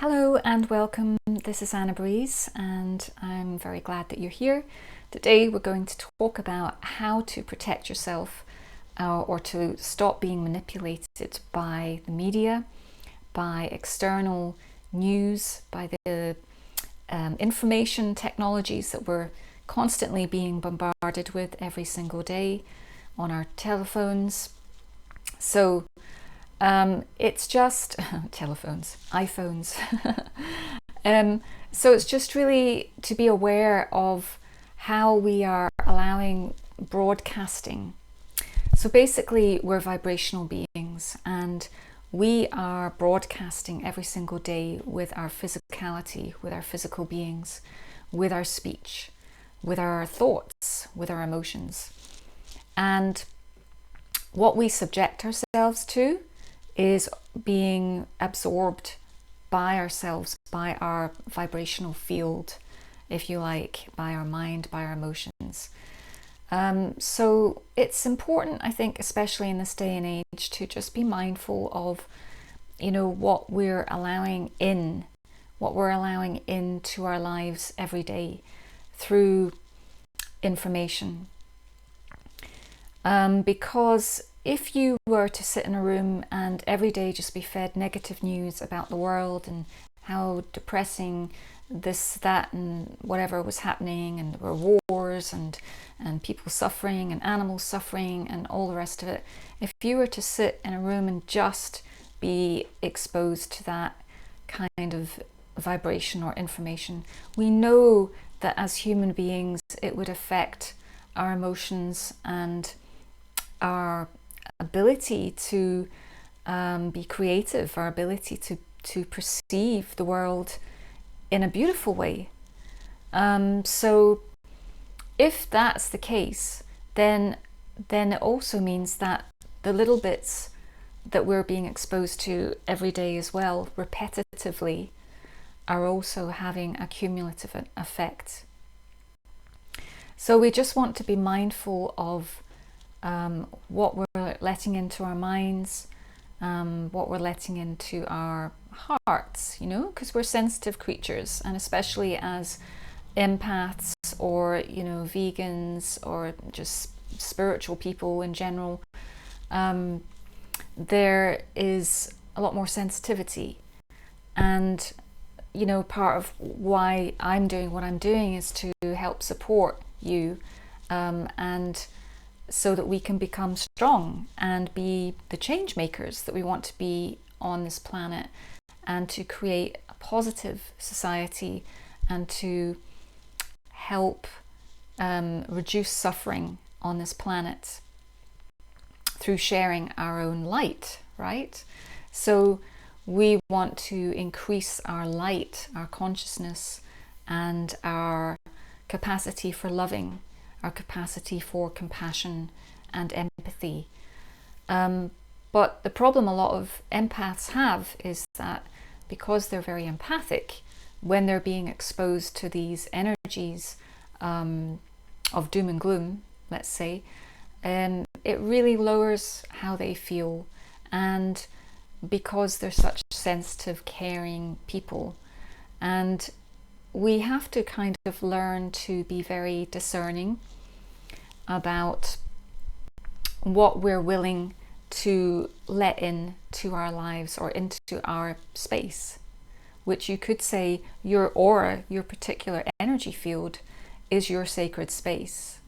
Hello and welcome. This is Anabrese and I'm very glad that you're here. Today we're going to talk about how to protect yourself or to stop being manipulated by the media, by external news, by the information technologies that we're constantly being bombarded with every single day on our telephones. So it's just telephones, iPhones. So it's just really to be aware of how we are allowing broadcasting. So basically we're vibrational beings and we are broadcasting every single day with our physicality, with our physical beings, with our speech, with our thoughts, with our emotions. And what we subject ourselves to is being absorbed by ourselves, by our vibrational field, if you like, by our mind, by our emotions. So it's important, I think, especially in this day and age, to just be mindful of, what we're allowing into our lives every day through information. Because if you were to sit in a room and every day just be fed negative news about the world and how depressing this, that and whatever was happening, and there were wars and people suffering and animals suffering and all the rest of it, if you were to sit in a room and just be exposed to that kind of vibration or information, we know that as human beings it would affect our emotions and our ability to be creative, our ability to perceive the world in a beautiful way. So if that's the case, then it also means that the little bits that we're being exposed to every day as well, repetitively, are also having a cumulative effect. So we just want to be mindful of what we're letting into our minds, what we're letting into our hearts, because we're sensitive creatures, and especially as empaths or, vegans or just spiritual people in general, there is a lot more sensitivity. And, part of why I'm doing what I'm doing is to help support you and so that we can become strong and be the change makers that we want to be on this planet, and to create a positive society and to help reduce suffering on this planet through sharing our own light, right? So we want to increase our light, our consciousness, and our capacity for loving, our capacity for compassion and empathy. But the problem a lot of empaths have is that because they're very empathic, when they're being exposed to these energies of doom and gloom, let's say, it really lowers how they feel. And because they're such sensitive, caring people, and we have to kind of learn to be very discerning about what we're willing to let in to our lives or into our space, which you could say your aura, your particular energy field, is your sacred space.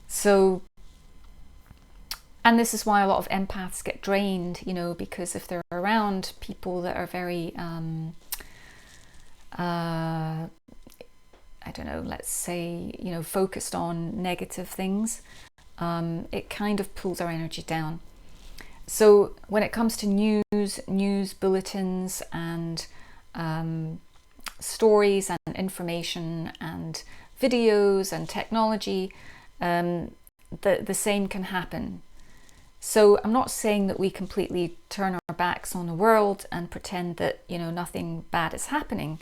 So, and this is why a lot of empaths get drained, because if they're around people that are very I don't know, let's say, focused on negative things, it kind of pulls our energy down. So when it comes to news bulletins and stories and information and videos and technology, the same can happen. So I'm not saying that we completely turn our backs on the world and pretend that, nothing bad is happening,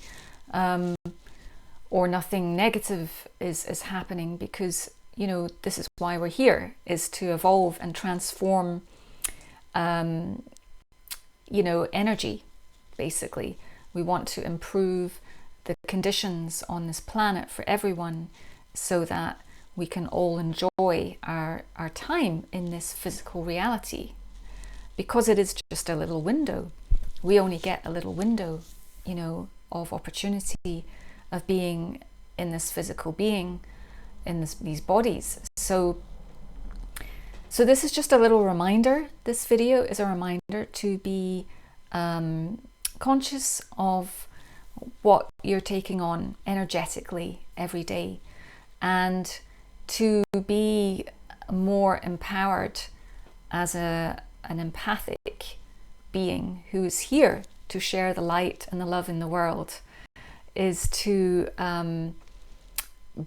or nothing negative is happening, because, this is why we're here, is to evolve and transform, energy, basically. We want to improve the conditions on this planet for everyone so that we can all enjoy our time in this physical reality, because it is just a little window. We only get a little window, you know, of opportunity of being in this physical being, in these bodies. So this is just a little reminder. This video is a reminder to be conscious of what you're taking on energetically every day, and to be more empowered as an empathic being who is here to share the light and the love in the world, is to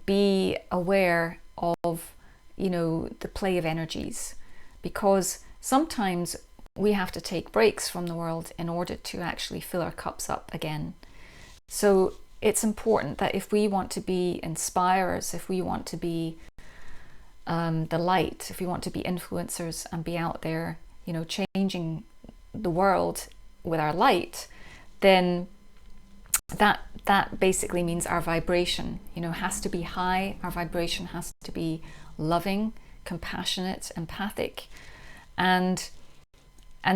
be aware of, you know, the play of energies, because sometimes we have to take breaks from the world in order to actually fill our cups up again. So it's important that if we want to be inspirers, if we want to be the light, if we want to be influencers and be out there, you know, changing the world with our light, then that basically means our vibration, you know, has to be high. Our vibration has to be loving, compassionate, empathic, and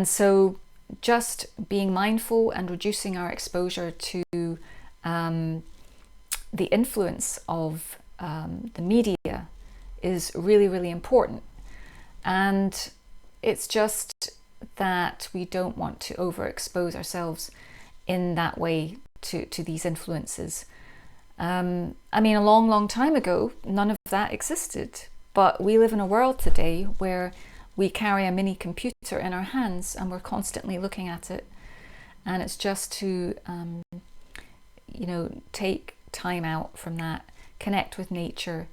so just being mindful and reducing our exposure to the influence of the media is really, really important. And it's just that we don't want to overexpose ourselves in that way to these influences. I mean, a long, long time ago, none of that existed. But we live in a world today where we carry a mini computer in our hands and we're constantly looking at it. And it's just to, you know, take time out from that, connect with nature,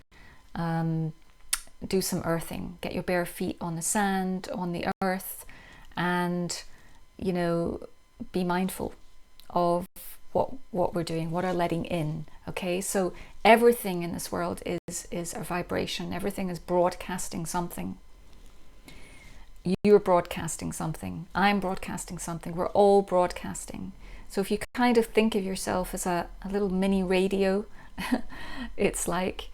do some earthing, get your bare feet on the sand, on the earth, and, you know, be mindful of what we're doing, what are letting in. Okay, so everything in this world is a vibration. Everything is broadcasting something. You're broadcasting something. I'm broadcasting something. We're all broadcasting. So if you kind of think of yourself as a little mini radio, it's like,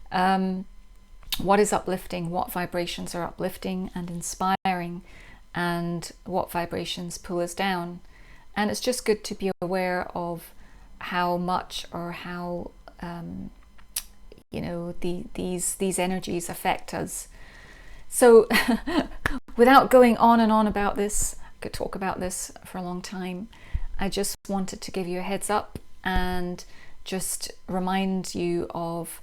what is uplifting? What vibrations are uplifting and inspiring? And what vibrations pull us down? And it's just good to be aware of how much or how you know, these energies affect us. So without going on and on about this, I could talk about this for a long time. I just wanted to give you a heads up and just remind you of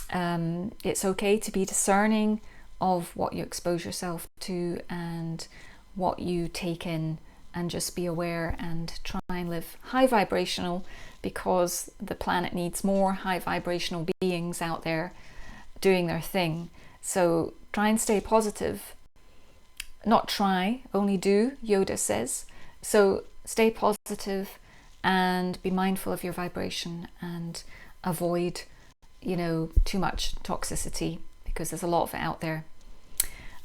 it's okay to be discerning of what you expose yourself to and what you take in, and just be aware and try and live high vibrational, because the planet needs more high vibrational beings out there doing their thing. So try and stay positive. Not try, only do, Yoda says. So stay positive and be mindful of your vibration and avoid, you know, too much toxicity, because there's a lot of it out there.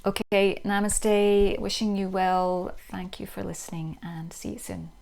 Okay, namaste, wishing you well. Thank you for listening and see you soon.